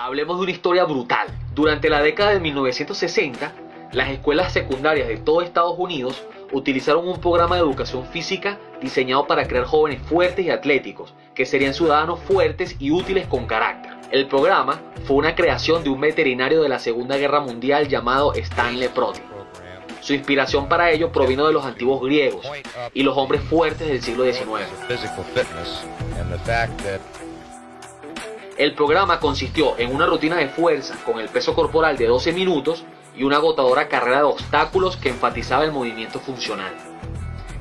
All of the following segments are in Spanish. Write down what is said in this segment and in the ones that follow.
Hablemos de una historia brutal. Durante la década de 1960, las escuelas secundarias de todo Estados Unidos utilizaron un programa de educación física diseñado para crear jóvenes fuertes y atléticos, que serían ciudadanos fuertes y útiles con carácter. El programa fue una creación de un veterinario de la Segunda Guerra Mundial llamado Stanley Proti. Su inspiración para ello provino de los antiguos griegos y los hombres fuertes del siglo XIX. El programa consistió en una rutina de fuerza con el peso corporal de 12 minutos y una agotadora carrera de obstáculos que enfatizaba el movimiento funcional.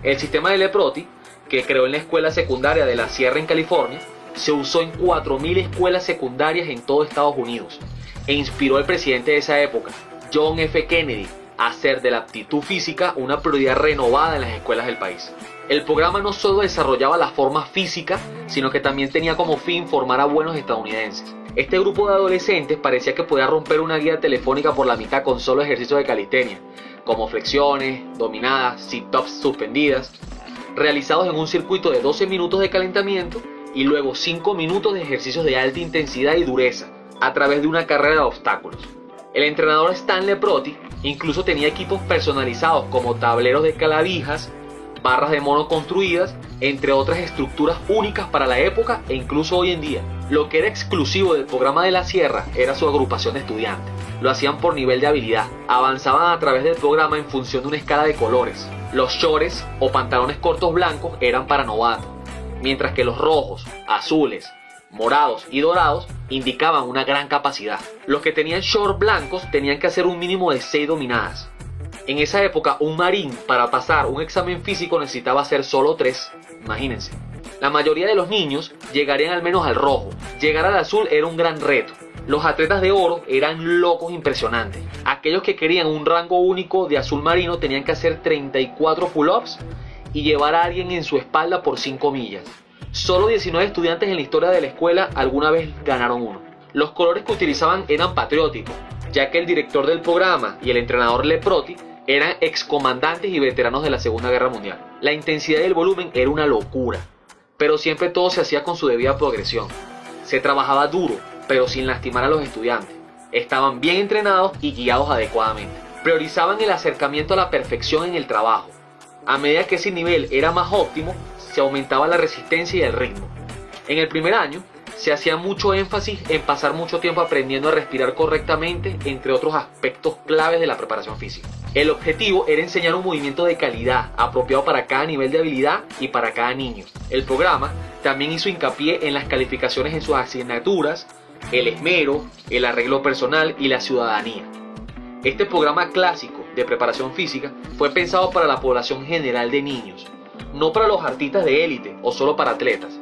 El sistema de Leproti, que creó en la escuela secundaria de la Sierra en California, se usó en 4.000 escuelas secundarias en todo Estados Unidos e inspiró al presidente de esa época, John F. Kennedy, a hacer de la aptitud física una prioridad renovada en las escuelas del país. El programa no solo desarrollaba la forma física, sino que también tenía como fin formar a buenos estadounidenses. Este grupo de adolescentes parecía que podía romper una guía telefónica por la mitad con solo ejercicios de calistenia, como flexiones, dominadas, sit-ups suspendidas, realizados en un circuito de 12 minutos de calentamiento y luego 5 minutos de ejercicios de alta intensidad y dureza, a través de una carrera de obstáculos. El entrenador Stanley Proti incluso tenía equipos personalizados como tableros de clavijas, barras de mono construidas, entre otras estructuras únicas para la época e incluso hoy en día. Lo que era exclusivo del programa de la Sierra era su agrupación de estudiantes. Lo hacían por nivel de habilidad. Avanzaban a través del programa en función de una escala de colores. Los shorts o pantalones cortos blancos eran para novatos, mientras que los rojos, azules, morados y dorados indicaban una gran capacidad. Los que tenían shorts blancos tenían que hacer un mínimo de 6 dominadas. En esa época, un marín para pasar un examen físico necesitaba hacer solo 3, imagínense. La mayoría de los niños llegarían al menos al rojo. Llegar al azul era un gran reto. Los atletas de oro eran locos impresionantes. Aquellos que querían un rango único de azul marino tenían que hacer 34 pull-ups y llevar a alguien en su espalda por 5 millas. Solo 19 estudiantes en la historia de la escuela alguna vez ganaron uno. Los colores que utilizaban eran patrióticos, ya que el director del programa y el entrenador Leproti eran excomandantes y veteranos de la Segunda Guerra Mundial. La intensidad y el volumen era una locura, pero siempre todo se hacía con su debida progresión. Se trabajaba duro, pero sin lastimar a los estudiantes. Estaban bien entrenados y guiados adecuadamente. Priorizaban el acercamiento a la perfección en el trabajo. A medida que ese nivel era más óptimo, se aumentaba la resistencia y el ritmo. En el primer año, se hacía mucho énfasis en pasar mucho tiempo aprendiendo a respirar correctamente, entre otros aspectos claves de la preparación física. El objetivo era enseñar un movimiento de calidad, apropiado para cada nivel de habilidad y para cada niño. El programa también hizo hincapié en las calificaciones en sus asignaturas, el esmero, el arreglo personal y la ciudadanía. Este programa clásico de preparación física fue pensado para la población general de niños, no para los artistas de élite o solo para atletas,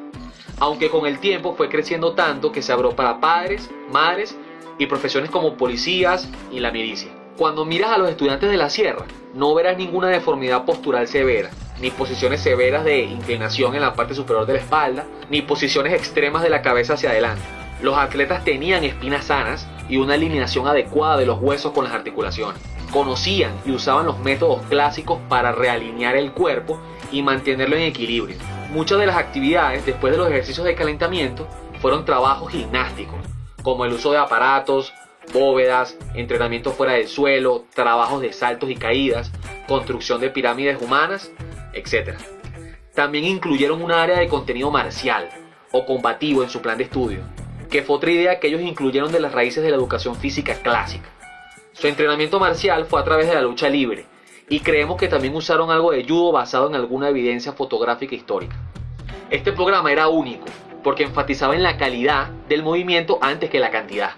aunque con el tiempo fue creciendo tanto que se abrió para padres, madres y profesiones como policías y la milicia. Cuando miras a los estudiantes de la Sierra, no verás ninguna deformidad postural severa, ni posiciones severas de inclinación en la parte superior de la espalda, ni posiciones extremas de la cabeza hacia adelante. Los atletas tenían espinas sanas y una alineación adecuada de los huesos con las articulaciones. Conocían y usaban los métodos clásicos para realinear el cuerpo y mantenerlo en equilibrio. Muchas de las actividades después de los ejercicios de calentamiento fueron trabajos gimnásticos, como el uso de aparatos, bóvedas, entrenamiento fuera del suelo, trabajos de saltos y caídas, construcción de pirámides humanas, etc. También incluyeron una área de contenido marcial o combativo en su plan de estudio, que fue otra idea que ellos incluyeron de las raíces de la educación física clásica. Su entrenamiento marcial fue a través de la lucha libre, y creemos que también usaron algo de judo basado en alguna evidencia fotográfica histórica. Este programa era único, porque enfatizaba en la calidad del movimiento antes que la cantidad.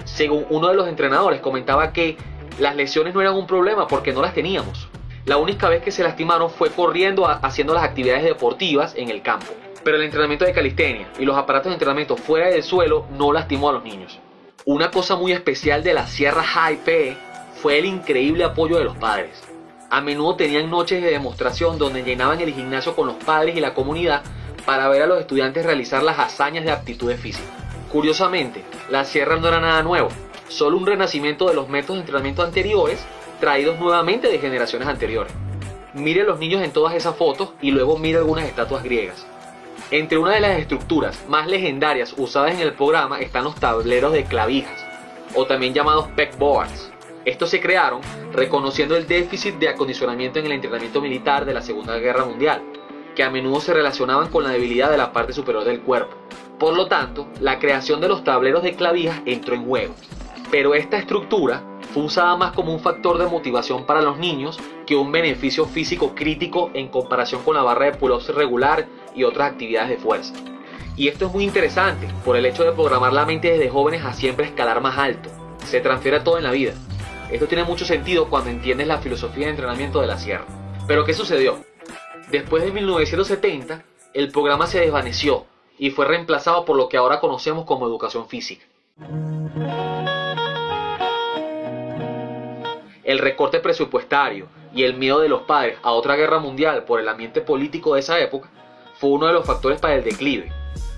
Según uno de los entrenadores, comentaba que las lesiones no eran un problema porque no las teníamos. La única vez que se lastimaron fue corriendo haciendo las actividades deportivas en el campo. Pero el entrenamiento de calistenia y los aparatos de entrenamiento fuera del suelo no lastimó a los niños. Una cosa muy especial de la Sierra High PE fue el increíble apoyo de los padres. A menudo tenían noches de demostración donde llenaban el gimnasio con los padres y la comunidad para ver a los estudiantes realizar las hazañas de aptitudes físicas. Curiosamente, la Sierra no era nada nuevo, solo un renacimiento de los métodos de entrenamiento anteriores traídos nuevamente de generaciones anteriores. Mire a los niños en todas esas fotos y luego mire algunas estatuas griegas. Entre una de las estructuras más legendarias usadas en el programa están los tableros de clavijas, o también llamados pegboards. Estos se crearon reconociendo el déficit de acondicionamiento en el entrenamiento militar de la Segunda Guerra Mundial, que a menudo se relacionaban con la debilidad de la parte superior del cuerpo. Por lo tanto, la creación de los tableros de clavijas entró en juego. Pero esta estructura fue usada más como un factor de motivación para los niños que un beneficio físico crítico en comparación con la barra de pull-ups regular y otras actividades de fuerza. Y esto es muy interesante por el hecho de programar la mente desde jóvenes a siempre escalar más alto. Se transfiere a todo en la vida. Esto tiene mucho sentido cuando entiendes la filosofía de entrenamiento de la sierra. Pero ¿qué sucedió? Después de 1970, el programa se desvaneció y fue reemplazado por lo que ahora conocemos como educación física. El recorte presupuestario y el miedo de los padres a otra guerra mundial por el ambiente político de esa época fue uno de los factores para el declive,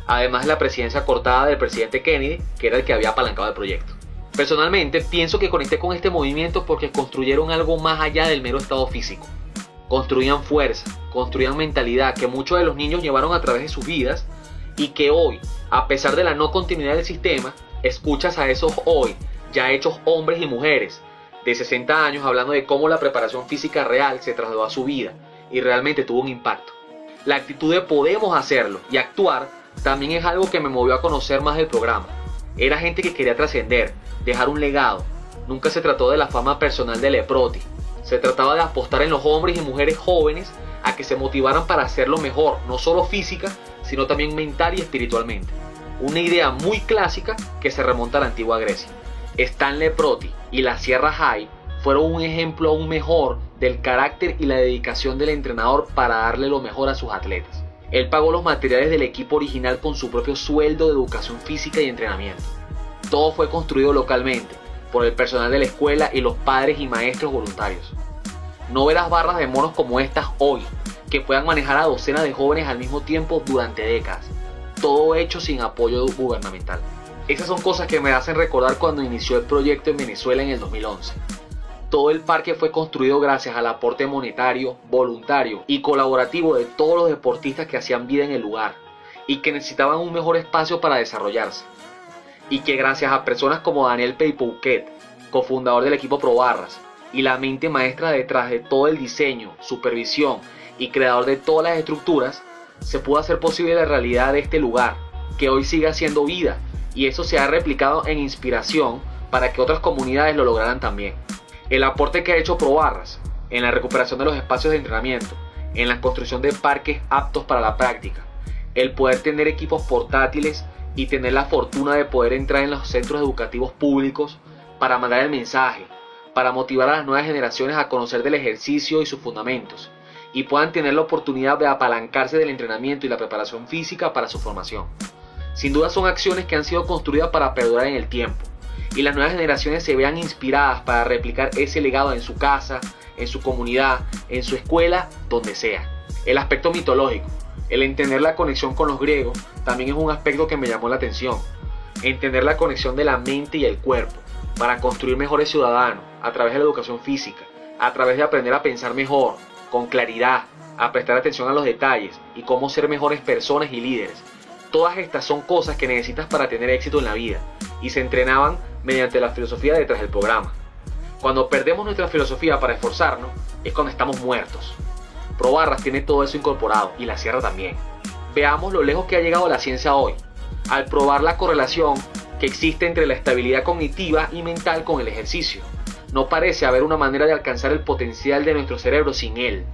además de la presidencia cortada del presidente Kennedy, que era el que había apalancado el proyecto. Personalmente pienso que conecté con este movimiento porque construyeron algo más allá del mero estado físico. Construían fuerza, construían mentalidad que muchos de los niños llevaron a través de sus vidas y que hoy, a pesar de la no continuidad del sistema, escuchas a esos hoy ya hechos hombres y mujeres de 60 años hablando de cómo la preparación física real se trasladó a su vida y realmente tuvo un impacto. La actitud de podemos hacerlo y actuar también es algo que me movió a conocer más del programa. Era gente que quería trascender, dejar un legado. Nunca se trató de la fama personal de Leproti. Se trataba de apostar en los hombres y mujeres jóvenes a que se motivaran para hacerlo mejor, no solo física, sino también mental y espiritualmente. Una idea muy clásica que se remonta a la antigua Grecia. Stan Leproti y la Sierra High fueron un ejemplo aún mejor del carácter y la dedicación del entrenador para darle lo mejor a sus atletas. Él pagó los materiales del equipo original con su propio sueldo de educación física y entrenamiento. Todo fue construido localmente por el personal de la escuela y los padres y maestros voluntarios. No verás barras de monos como estas hoy, que puedan manejar a docenas de jóvenes al mismo tiempo durante décadas. Todo hecho sin apoyo gubernamental. Esas son cosas que me hacen recordar cuando inició el proyecto en Venezuela en el 2011. Todo el parque fue construido gracias al aporte monetario, voluntario y colaborativo de todos los deportistas que hacían vida en el lugar y que necesitaban un mejor espacio para desarrollarse. Y que gracias a personas como Daniel Peypouquet, cofundador del equipo Probarras, y la mente maestra detrás de todo el diseño, supervisión y creador de todas las estructuras, se pudo hacer posible la realidad de este lugar, que hoy sigue haciendo vida, y eso se ha replicado en inspiración para que otras comunidades lo lograran también. El aporte que ha hecho Probarras en la recuperación de los espacios de entrenamiento, en la construcción de parques aptos para la práctica, el poder tener equipos portátiles y tener la fortuna de poder entrar en los centros educativos públicos para mandar el mensaje, para motivar a las nuevas generaciones a conocer del ejercicio y sus fundamentos, y puedan tener la oportunidad de apalancarse del entrenamiento y la preparación física para su formación. Sin duda son acciones que han sido construidas para perdurar en el tiempo, y las nuevas generaciones se vean inspiradas para replicar ese legado en su casa, en su comunidad, en su escuela, donde sea. El aspecto mitológico, el entender la conexión con los griegos, también es un aspecto que me llamó la atención. Entender la conexión de la mente y el cuerpo, para construir mejores ciudadanos, a través de la educación física, a través de aprender a pensar mejor, con claridad, a prestar atención a los detalles y cómo ser mejores personas y líderes. Todas estas son cosas que necesitas para tener éxito en la vida, y se entrenaban mediante la filosofía detrás del programa. Cuando perdemos nuestra filosofía para esforzarnos, es cuando estamos muertos. Probarras tiene todo eso incorporado, y la Sierra también. Veamos lo lejos que ha llegado la ciencia hoy, al probar la correlación que existe entre la estabilidad cognitiva y mental con el ejercicio. No parece haber una manera de alcanzar el potencial de nuestro cerebro sin él.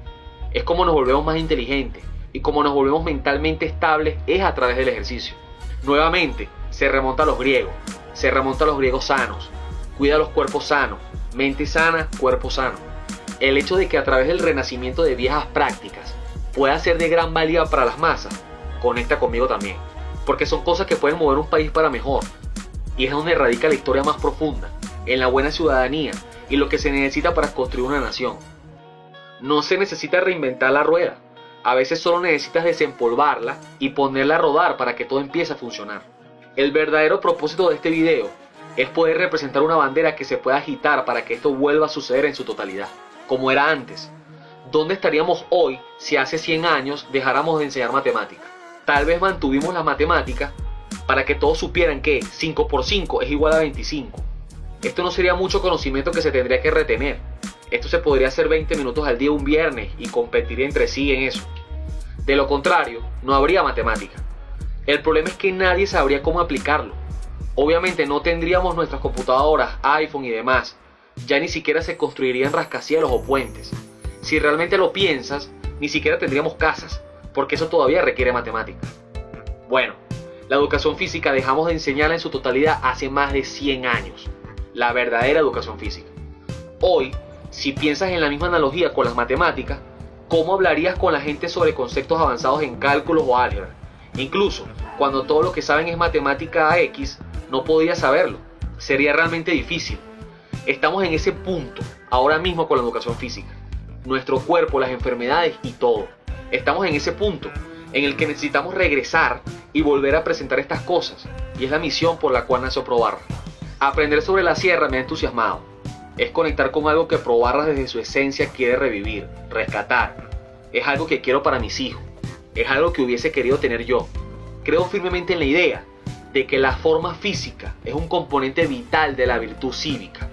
Es como nos volvemos más inteligentes, y como nos volvemos mentalmente estables es a través del ejercicio. Nuevamente, se remonta a los griegos sanos, cuida los cuerpos sanos, mente sana, cuerpo sano. El hecho de que a través del renacimiento de viejas prácticas pueda ser de gran valía para las masas, conecta conmigo también, porque son cosas que pueden mover un país para mejor, y es donde radica la historia más profunda, en la buena ciudadanía y lo que se necesita para construir una nación. No se necesita reinventar la rueda, a veces solo necesitas desempolvarla y ponerla a rodar para que todo empiece a funcionar. El verdadero propósito de este video es poder representar una bandera que se pueda agitar para que esto vuelva a suceder en su totalidad, como era antes. ¿Dónde estaríamos hoy si hace 100 años dejáramos de enseñar matemáticas? Tal vez mantuvimos la matemática para que todos supieran que 5 por 5 es igual a 25. Esto no sería mucho conocimiento que se tendría que retener. Esto se podría hacer 20 minutos al día un viernes y competir entre sí en eso. De lo contrario, no habría matemática. El problema es que nadie sabría cómo aplicarlo. Obviamente no tendríamos nuestras computadoras, iPhone y demás. Ya ni siquiera se construirían rascacielos o puentes. Si realmente lo piensas, ni siquiera tendríamos casas, porque eso todavía requiere matemática. Bueno, la educación física dejamos de enseñarla en su totalidad hace más de 100 años. La verdadera educación física. Hoy, si piensas en la misma analogía con las matemáticas, ¿cómo hablarías con la gente sobre conceptos avanzados en cálculos o álgebra? Incluso, cuando todo lo que saben es matemática X, no podrías saberlo. Sería realmente difícil. Estamos en ese punto, ahora mismo con la educación física. Nuestro cuerpo, las enfermedades y todo. Estamos en ese punto en el que necesitamos regresar y volver a presentar estas cosas. Y es la misión por la cual nació ProBarra. Aprender sobre la sierra me ha entusiasmado. Es conectar con algo que ProBarra desde su esencia quiere revivir, rescatar. Es algo que quiero para mis hijos. Es algo que hubiese querido tener yo. Creo firmemente en la idea de que la forma física es un componente vital de la virtud cívica.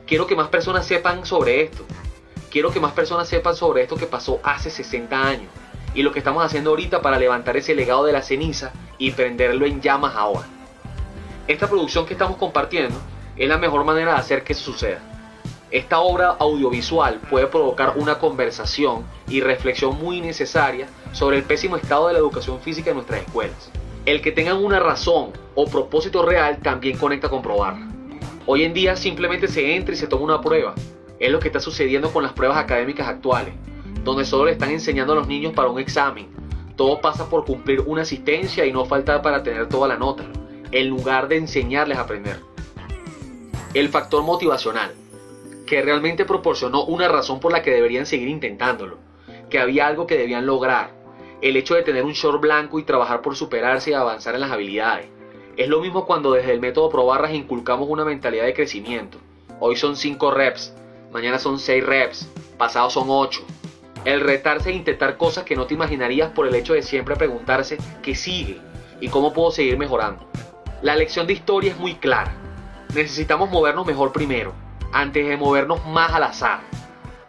Quiero que más personas sepan sobre esto. Quiero que más personas sepan sobre esto que pasó hace 60 años y lo que estamos haciendo ahorita para levantar ese legado de la ceniza y prenderlo en llamas ahora. Esta producción que estamos compartiendo es la mejor manera de hacer que eso suceda. Esta obra audiovisual puede provocar una conversación y reflexión muy necesaria sobre el pésimo estado de la educación física en nuestras escuelas. El que tengan una razón o propósito real también conecta con ProBarra. Hoy en día simplemente se entra y se toma una prueba. Es lo que está sucediendo con las pruebas académicas actuales, donde solo le están enseñando a los niños para un examen. Todo pasa por cumplir una asistencia y no faltar para tener toda la nota, en lugar de enseñarles a aprender. El factor motivacional, que realmente proporcionó una razón por la que deberían seguir intentándolo, que había algo que debían lograr, el hecho de tener un short blanco y trabajar por superarse y avanzar en las habilidades. Es lo mismo cuando desde el método ProBarra inculcamos una mentalidad de crecimiento. Hoy son 5 reps, mañana son 6 reps, pasado son 8. El retarse e intentar cosas que no te imaginarías por el hecho de siempre preguntarse ¿qué sigue? ¿Y cómo puedo seguir mejorando? La lección de historia es muy clara. Necesitamos movernos mejor primero, antes de movernos más al azar.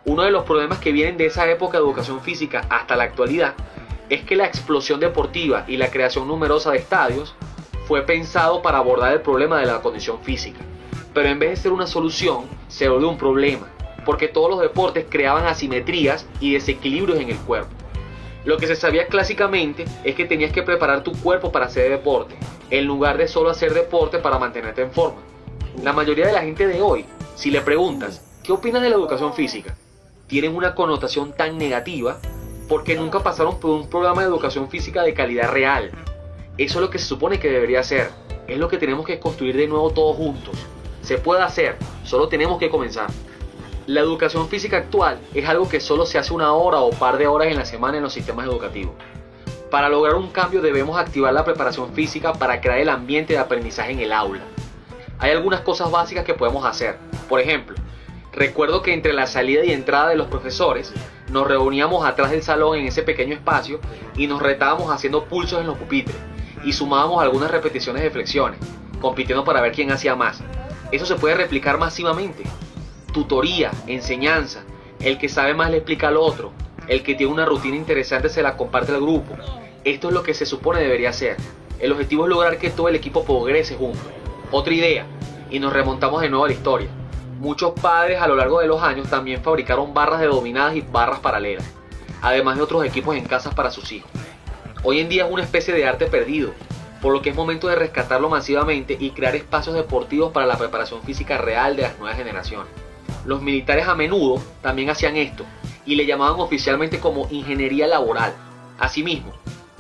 Uno de los problemas que vienen de esa época de educación física hasta la actualidad es que la explosión deportiva y la creación numerosa de estadios fue pensado para abordar el problema de la condición física. Pero en vez de ser una solución, se volvió un problema, porque todos los deportes creaban asimetrías y desequilibrios en el cuerpo. Lo que se sabía clásicamente es que tenías que preparar tu cuerpo para hacer deporte, en lugar de solo hacer deporte para mantenerte en forma. La mayoría de la gente de hoy, si le preguntas, ¿qué opinas de la educación física?, tienen una connotación tan negativa porque nunca pasaron por un programa de educación física de calidad real. Eso es lo que se supone que debería ser. Es lo que tenemos que construir de nuevo todos juntos. Se puede hacer, solo tenemos que comenzar. La educación física actual es algo que solo se hace una hora o par de horas en la semana en los sistemas educativos. Para lograr un cambio debemos activar la preparación física para crear el ambiente de aprendizaje en el aula. Hay algunas cosas básicas que podemos hacer. Por ejemplo, recuerdo que entre la salida y entrada de los profesores nos reuníamos atrás del salón en ese pequeño espacio y nos retábamos haciendo pulsos en los pupitres y sumábamos algunas repeticiones de flexiones, compitiendo para ver quién hacía más. Eso se puede replicar masivamente. Tutoría, enseñanza, el que sabe más le explica al otro, el que tiene una rutina interesante se la comparte al grupo. Esto es lo que se supone debería ser. El objetivo es lograr que todo el equipo progrese junto. Otra idea, y nos remontamos de nuevo a la historia. Muchos padres a lo largo de los años también fabricaron barras de dominadas y barras paralelas, además de otros equipos en casas para sus hijos. Hoy en día es una especie de arte perdido, por lo que es momento de rescatarlo masivamente y crear espacios deportivos para la preparación física real de las nuevas generaciones. Los militares a menudo también hacían esto y le llamaban oficialmente como ingeniería laboral. Asimismo,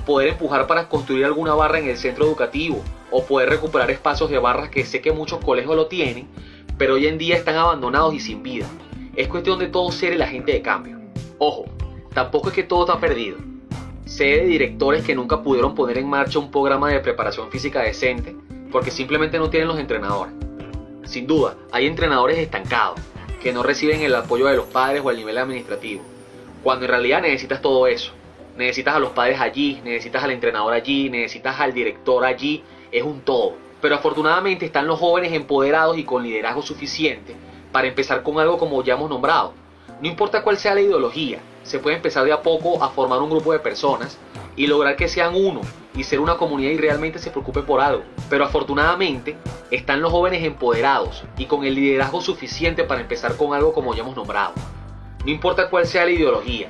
poder empujar para construir alguna barra en el centro educativo o poder recuperar espacios de barras que sé que muchos colegios lo tienen, pero hoy en día están abandonados y sin vida. Es cuestión de todo ser el agente de cambio. Ojo, tampoco es que todo está perdido. Sé de directores que nunca pudieron poner en marcha un programa de preparación física decente porque simplemente no tienen los entrenadores. Sin duda, hay entrenadores estancados que no reciben el apoyo de los padres o el nivel administrativo, cuando en realidad necesitas todo eso. Necesitas a los padres allí, necesitas al entrenador allí, necesitas al director allí, es un todo. Pero afortunadamente están los jóvenes empoderados y con liderazgo suficiente para empezar con algo como ya hemos nombrado. No importa cuál sea la ideología, se puede empezar de a poco a formar un grupo de personas y lograr que sean uno y ser una comunidad y realmente se preocupe por algo. Pero afortunadamente están los jóvenes empoderados y con el liderazgo suficiente para empezar con algo como ya hemos nombrado. No importa cuál sea la ideología,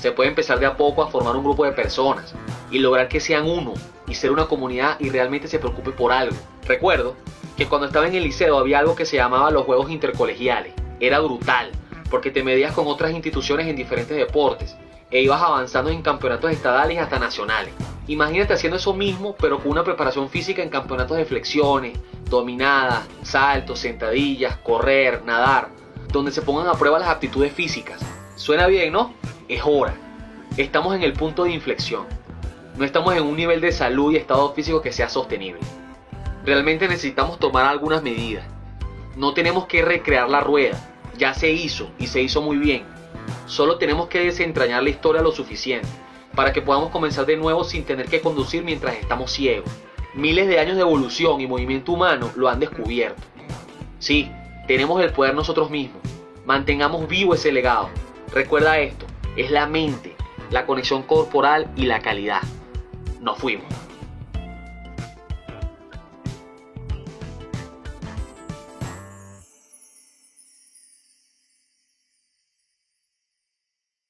se puede empezar de a poco a formar un grupo de personas y lograr que sean uno y ser una comunidad y realmente se preocupe por algo. Recuerdo que cuando estaba en el liceo había algo que se llamaba los juegos intercolegiales. Era brutal, porque te medías con otras instituciones en diferentes deportes e ibas avanzando en campeonatos estadales hasta nacionales. Imagínate haciendo eso mismo, pero con una preparación física en campeonatos de flexiones, dominadas, saltos, sentadillas, correr, nadar, donde se pongan a prueba las aptitudes físicas. Suena bien, ¿no? Es hora. Estamos en el punto de inflexión. No estamos en un nivel de salud y estado físico que sea sostenible. Realmente necesitamos tomar algunas medidas. No tenemos que recrear la rueda. Ya se hizo y se hizo muy bien. Solo tenemos que desentrañar la historia lo suficiente para que podamos comenzar de nuevo sin tener que conducir mientras estamos ciegos. Miles de años de evolución y movimiento humano lo han descubierto. Sí, tenemos el poder nosotros mismos. Mantengamos vivo ese legado. Recuerda esto, es la mente, la conexión corporal y la calidad. Nos fuimos.